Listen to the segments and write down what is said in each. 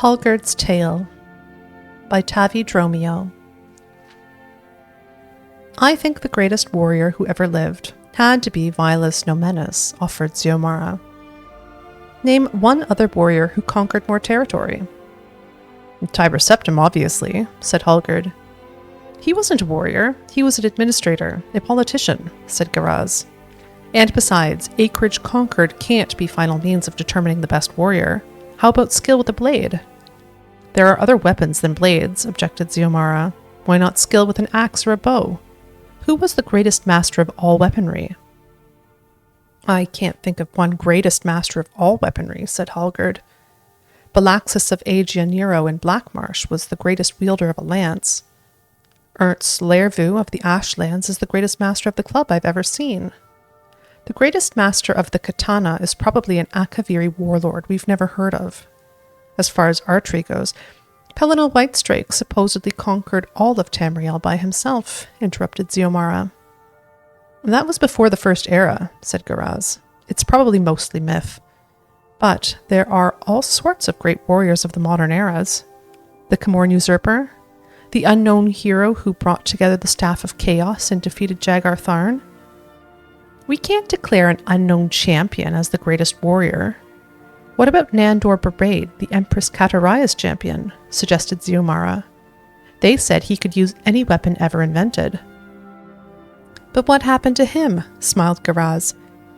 Hallgerd's Tale by Tavi Dromio. I think the greatest warrior who ever lived had to be Vilas Nomenus, offered Xiomara. Name one other warrior who conquered more territory. Tiber Septim, obviously, said Hallgerd. He wasn't a warrior, he was an administrator, a politician, said Garaz. And besides, acreage conquered can't be final means of determining the best warrior. How about skill with a blade? There are other weapons than blades, objected Xiomara. Why not skill with an axe or a bow? Who was the greatest master of all weaponry? I can't think of one greatest master of all weaponry, said Hallgerd. Balaxus of Aegia Nero in Blackmarsh was the greatest wielder of a lance. Ernst Lervu of the Ashlands is the greatest master of the club I've ever seen. The greatest master of the katana is probably an Akaviri warlord we've never heard of. As far as archery goes, Pellinal Whitestrake supposedly conquered all of Tamriel by himself, interrupted Xiomara. That was before the First Era, said Garaz. It's probably mostly myth. But there are all sorts of great warriors of the modern eras. The Khorne usurper, the unknown hero who brought together the Staff of Chaos and defeated Jagar Tharn. We can't declare an unknown champion as the greatest warrior. What about Nandor Barade, the Empress Kataraya's champion? Suggested Xiomara. They said he could use any weapon ever invented. But what happened to him? Smiled Garaz.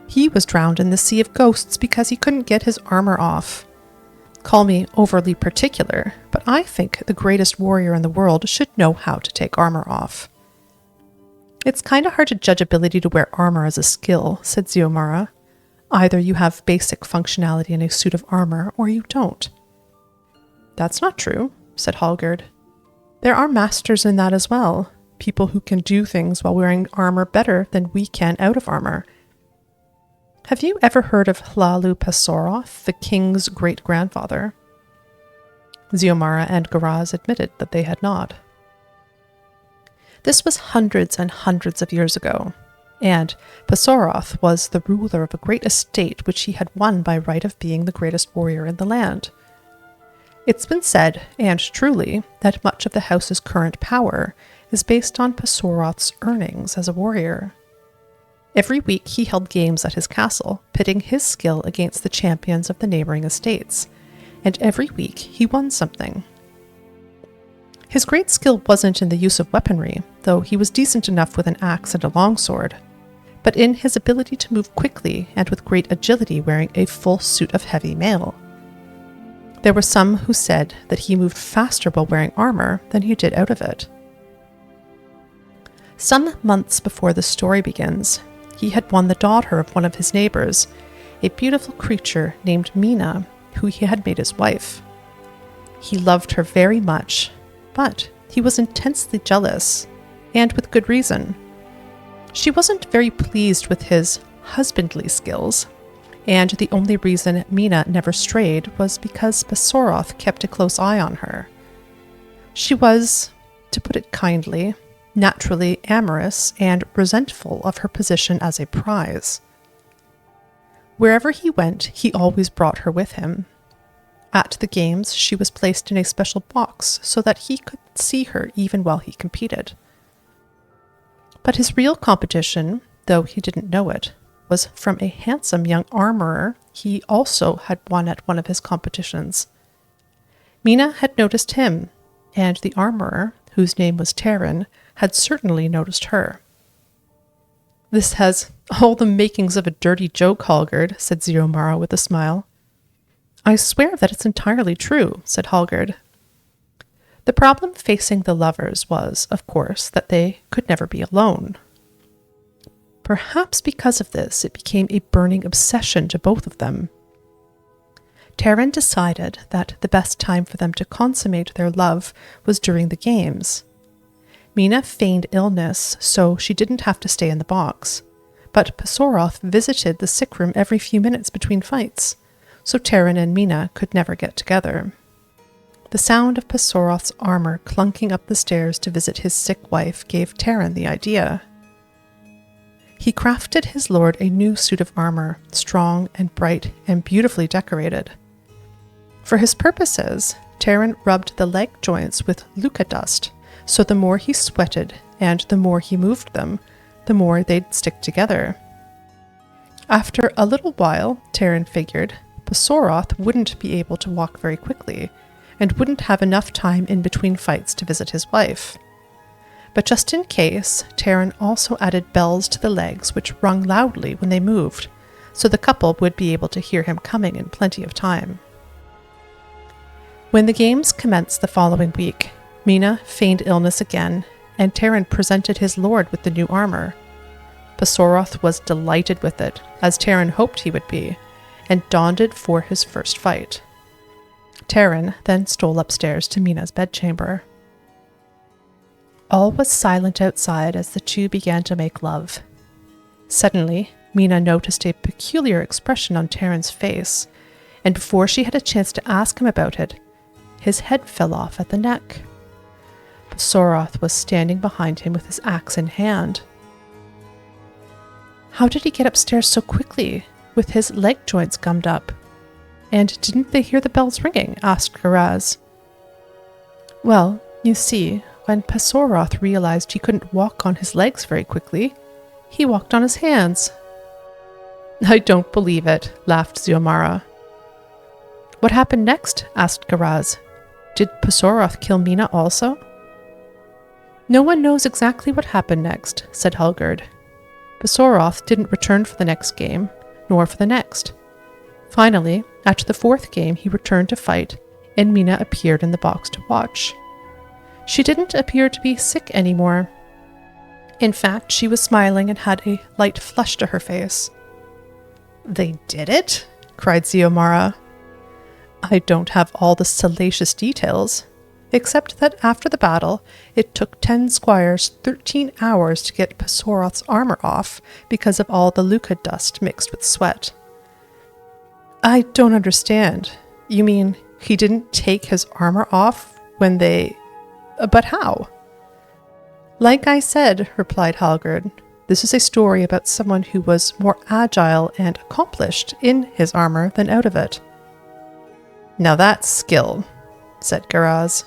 He was drowned in the Sea of Ghosts because he couldn't get his armor off. Call me overly particular, but I think the greatest warrior in the world should know how to take armor off. It's kind of hard to judge ability to wear armor as a skill, said Xiomara. Either you have basic functionality in a suit of armor, or you don't. That's not true, said Hallgerd. There are masters in that as well, people who can do things while wearing armor better than we can out of armor. Have you ever heard of Hlalu Pasoroth, the king's great-grandfather? Xiomara and Garaz admitted that they had not. This was hundreds and hundreds of years ago, and Pasoroth was the ruler of a great estate which he had won by right of being the greatest warrior in the land. It's been said, and truly, that much of the house's current power is based on Pasoroth's earnings as a warrior. Every week he held games at his castle, pitting his skill against the champions of the neighboring estates, and every week he won something. His great skill wasn't in the use of weaponry, though he was decent enough with an axe and a longsword, but in his ability to move quickly and with great agility wearing a full suit of heavy mail. There were some who said that he moved faster while wearing armor than he did out of it. Some months before the story begins, he had won the daughter of one of his neighbors, a beautiful creature named Mina, who he had made his wife. He loved her very much, but he was intensely jealous, and with good reason. She wasn't very pleased with his husbandly skills, and the only reason Mina never strayed was because Pasoroth kept a close eye on her. She was, to put it kindly, naturally amorous and resentful of her position as a prize. Wherever he went, he always brought her with him. At the games, she was placed in a special box so that he could see her even while he competed. But his real competition, though he didn't know it, was from a handsome young armorer he also had won at one of his competitions. Mina had noticed him, and the armorer, whose name was Terran, had certainly noticed her. This has all the makings of a dirty joke, Hallgerd, said Xiomara with a smile. I swear that it's entirely true, said Hallgerd. The problem facing the lovers was, of course, that they could never be alone. Perhaps because of this, it became a burning obsession to both of them. Terran decided that the best time for them to consummate their love was during the games. Mina feigned illness, so she didn't have to stay in the box, but Pasoroth visited the sick room every few minutes between fights, so Terran and Mina could never get together. The sound of Pasoroth's armor clunking up the stairs to visit his sick wife gave Terran the idea. He crafted his lord a new suit of armor, strong and bright and beautifully decorated. For his purposes, Taran rubbed the leg joints with luca dust, so the more he sweated and the more he moved them, the more they'd stick together. After a little while, Taran figured, Pasoroth wouldn't be able to walk very quickly, and wouldn't have enough time in between fights to visit his wife. But just in case, Taran also added bells to the legs which rung loudly when they moved, so the couple would be able to hear him coming in plenty of time. When the games commenced the following week, Mina feigned illness again, and Taran presented his lord with the new armor. Pasoroth was delighted with it, as Taran hoped he would be, and donned it for his first fight. Taran then stole upstairs to Mina's bedchamber. All was silent outside as the two began to make love. Suddenly, Mina noticed a peculiar expression on Taran's face, and before she had a chance to ask him about it, his head fell off at the neck. Pasoroth was standing behind him with his axe in hand. How did he get upstairs so quickly, with his leg joints gummed up? And didn't they hear the bells ringing? Asked Garaz. Well, you see, when Pasoroth realized he couldn't walk on his legs very quickly, he walked on his hands. I don't believe it, laughed Xiomara. What happened next? Asked Garaz. Did Pasoroth kill Mina also? No one knows exactly what happened next, said Hallgerd. Pasoroth didn't return for the next game, nor for the next. Finally, after the fourth game, he returned to fight, and Mina appeared in the box to watch. She didn't appear to be sick anymore. In fact, she was smiling and had a light flush to her face. They did it? Cried Xiomara. I don't have all the salacious details, except that after the battle, it took 10 squires 13 hours to get Pasoroth's armor off because of all the luca dust mixed with sweat. I don't understand. You mean he didn't take his armor off when they... But how? Like I said, replied Hallgerd, this is a story about someone who was more agile and accomplished in his armor than out of it. Now that's skill, said Garaz.